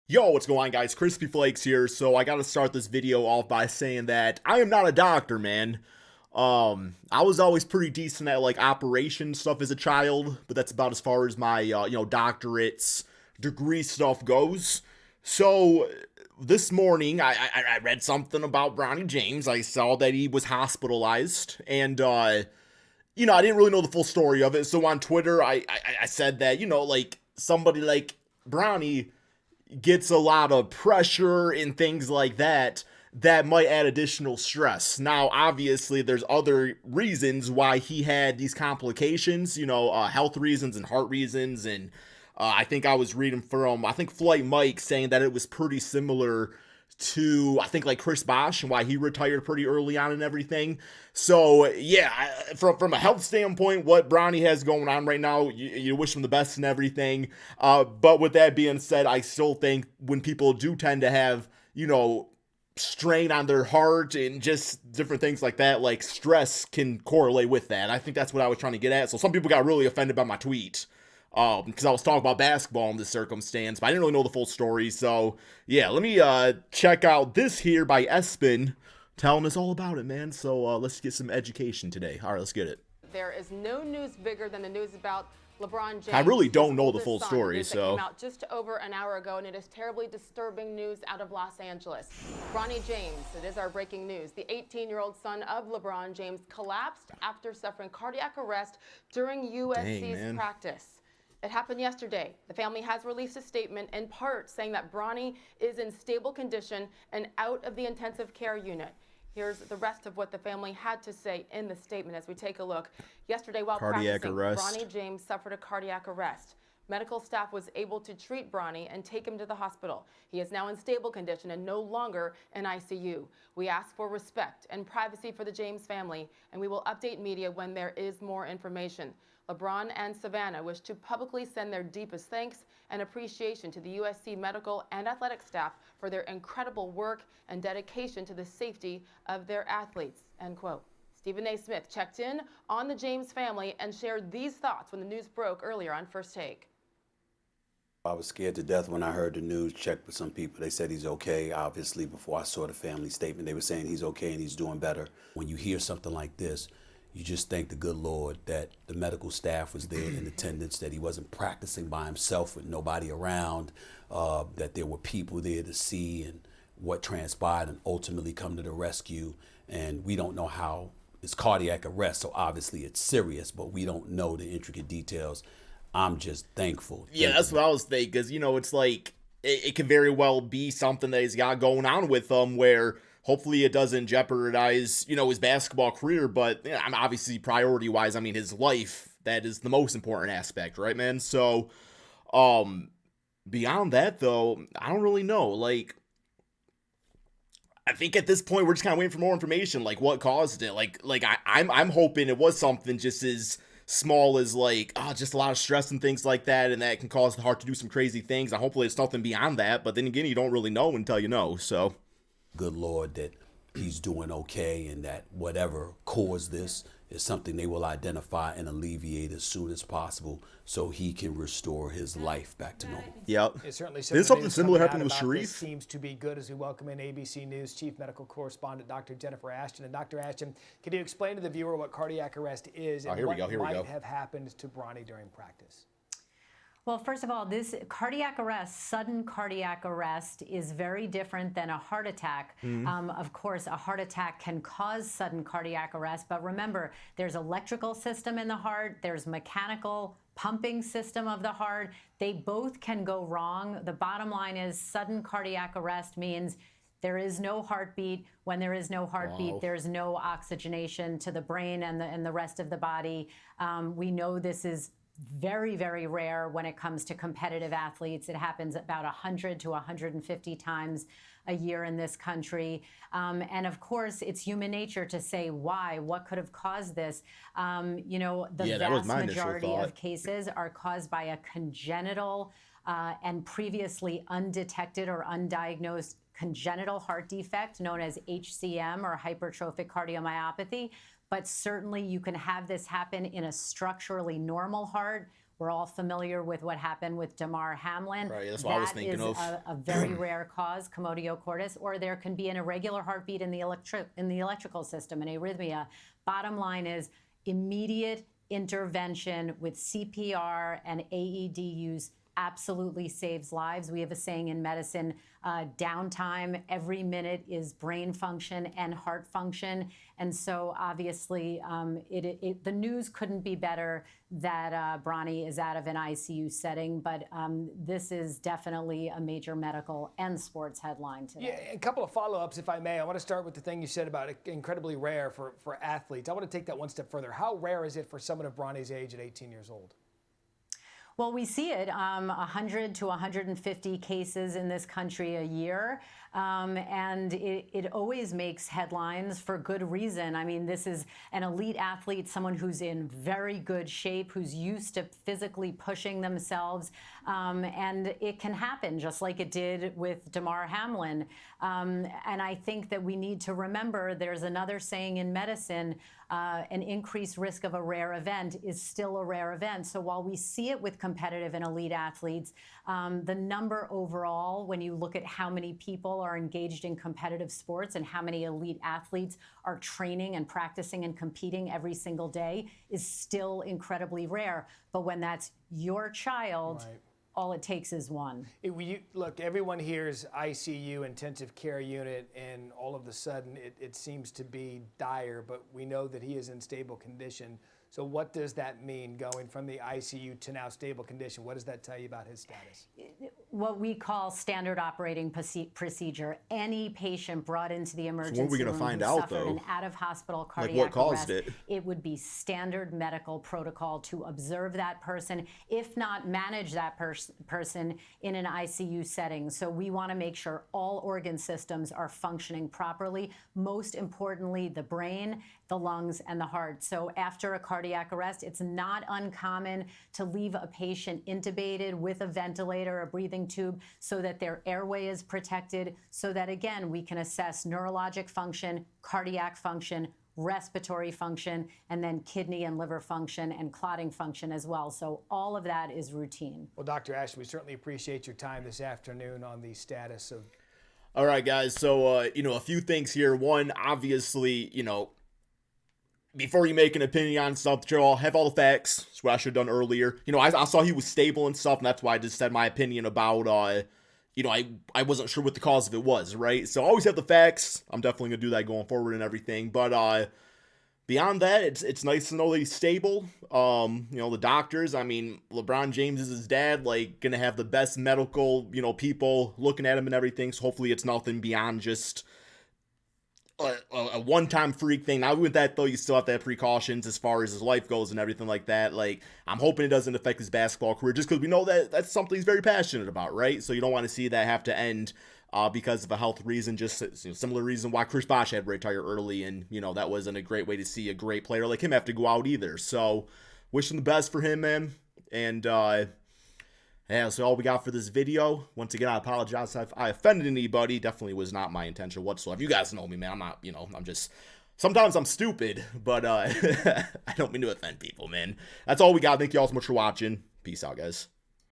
Yo, what's going on, guys? Crispy Flakes here. So I gotta start this video off by saying that I am not a doctor, man. I was always pretty decent at like operation stuff as a child, but that's about as far as my doctorates, degree stuff goes. So this morning I read something about Bronny James. I saw that he was hospitalized, and I didn't really know the full story of it. So on Twitter, I said that like somebody like Bronny gets a lot of pressure and things like that that might add additional stress. Now, obviously, there's other reasons why he had these complications, health reasons and heart reasons. And I think I was reading from, Flight Mike saying that it was pretty similar to, I think, like Chris Bosh and why he retired pretty early on and everything. So, yeah, from a health standpoint, what Bronny has going on right now, you wish him the best and everything. But with that being said, I still think when people do tend to have, strain on their heart and just different things like that, like stress can correlate with that. I think that's what I was trying to get at. So some people got really offended by my tweet because I was talking about basketball in this circumstance, but I didn't really know the full story. So yeah, let me check out this here by Espen telling us all about it, man. So let's get some education today. All right, let's get it. There is no news bigger than the news about LeBron James. I really don't know the full story, News that came out just over an hour ago, and it is terribly disturbing news out of Los Angeles. Bronny James, it is our breaking news. The 18-year-old son of LeBron James collapsed after suffering cardiac arrest during USC's practice. It happened yesterday. The family has released a statement in part saying that Bronny is in stable condition and out of the intensive care unit. Here's the rest of what the family had to say in the statement as we take a look. Yesterday, while practicing, Bronny James suffered a cardiac arrest. Medical staff was able to treat Bronny and take him to the hospital. He is now in stable condition and no longer in ICU. We ask for respect and privacy for the James family, and we will update media when there is more information. LeBron and Savannah wish to publicly send their deepest thanks and appreciation to the USC medical and athletic staff for their incredible work and dedication to the safety of their athletes, end quote. Stephen A. Smith checked in on the James family and shared these thoughts when the news broke earlier on First Take. I was scared to death when I heard the news, checked with some people. They said he's okay. Obviously, before I saw the family statement, they were saying he's okay and he's doing better. When you hear something like this, you just thank the good Lord that the medical staff was there in attendance, that he wasn't practicing by himself with nobody around, that there were people there to see and what transpired and ultimately come to the rescue. And we don't know how it's cardiac arrest, so obviously it's serious, but we don't know the intricate details. I'm just thankful. Yeah, that's what I was thinking, because, it's like, it could very well be something that he's got going on with him where hopefully it doesn't jeopardize, his basketball career, but I'm obviously priority-wise, his life, that is the most important aspect, right, man? So, beyond that, though, I don't really know. Like, I think at this point, we're just kind of waiting for more information, like what caused it. I'm hoping it was something just as small as just a lot of stress and things like that, and that can cause the heart to do some crazy things. And hopefully it's nothing beyond that, but then again, you don't really know until you know, so. Good Lord that he's doing okay and that whatever caused this is something they will identify and alleviate as soon as possible so he can restore his life back to normal. Yep. Did something similar happen with Sharif? Seems to be good as we welcome in ABC News Chief Medical Correspondent Dr. Jennifer Ashton. And Dr. Ashton, can you explain to the viewer what cardiac arrest is and what might have happened to Bronny during practice? Well, first of all, this cardiac arrest, sudden cardiac arrest, is very different than a heart attack. Of course, a heart attack can cause sudden cardiac arrest, but remember, there's electrical system in the heart, there's mechanical pumping system of the heart. They both can go wrong. The bottom line is sudden cardiac arrest means there is no heartbeat. When there is no heartbeat, there's no oxygenation to the brain and the rest of the body. We know this is very, very rare when it comes to competitive athletes. It happens about 100 to 150 times a year in this country. And of course, it's human nature to say why, what could have caused this. The vast majority of cases are caused by a congenital and previously undetected or undiagnosed congenital heart defect known as HCM or hypertrophic cardiomyopathy. But certainly you can have this happen in a structurally normal heart We're all familiar with what happened with Damar Hamlin. Right, that's what I was thinking of. That is a very rare cause, commodio cordis, or there can be an irregular heartbeat in the electrical system, an arrhythmia. Bottom line is immediate intervention with CPR and AED use absolutely saves lives. We have a saying in medicine, downtime every minute is brain function and heart function. And so obviously the news couldn't be better that Bronny is out of an ICU setting, but this is definitely a major medical and sports headline today. Yeah, a couple of follow-ups, if I may. I want to start with the thing you said about incredibly rare for athletes. I want to take that one step further. How rare is it for someone of Bronny's age at 18 years old? Well, we see it 100 to 150 cases in this country a year, and it always makes headlines for good reason. I mean, this is an elite athlete, someone who's in very good shape, who's used to physically pushing themselves, and it can happen just like it did with Damar Hamlin. And I think that we need to remember there's another saying in medicine, an increased risk of a rare event is still a rare event. So while we see it with competitive and elite athletes, the number overall, when you look at how many people are engaged in competitive sports and how many elite athletes are training and practicing and competing every single day, is still incredibly rare. But when that's your child, right, all it takes is one. Look, everyone hears ICU, intensive care unit, and all of a sudden it seems to be dire, but we know that he is in stable condition. So what does that mean, going from the ICU to now stable condition? What does that tell you about his status? What we call standard operating procedure. Any patient brought into the emergency room who suffered an out-of-hospital cardiac what caused arrest, it would be standard medical protocol to observe that person, if not manage that person in an ICU setting. So we want to make sure all organ systems are functioning properly, most importantly, the brain, the lungs, and the heart. So after a cardiac arrest, it's not uncommon to leave a patient intubated with a ventilator, a breathing tube, so that their airway is protected, so that, again, we can assess neurologic function, cardiac function, respiratory function, and then kidney and liver function and clotting function as well. So all of that is routine. Well, Dr. Ashton, we certainly appreciate your time this afternoon on the status of... All right, guys. So, a few things here. One, obviously, before you make an opinion on stuff, Joe, have all the facts. That's what I should have done earlier. I saw he was stable and stuff, and that's why I just said my opinion about, I wasn't sure what the cause of it was, right? So always have the facts. I'm definitely going to do that going forward and everything. But beyond that, it's nice to know that he's stable. The doctors, LeBron James is his dad, going to have the best medical, people looking at him and everything. So hopefully it's nothing beyond just a one-time freak thing. Now with that though, you still have to have precautions as far as his life goes and everything like that. I'm hoping it doesn't affect his basketball career, just because we know that that's something he's very passionate about, right? So you don't want to see that have to end because of a health reason. Just similar reason why Chris Bosh had to retire early, and that wasn't a great way to see a great player like him have to go out either. So wishing the best for him, man. And yeah, that's all we got for this video. Once again, I apologize if I offended anybody. Definitely was not my intention whatsoever. You guys know me, man. I'm not, I'm just, sometimes I'm stupid, but I don't mean to offend people, man. That's all we got. Thank you all so much for watching. Peace out, guys.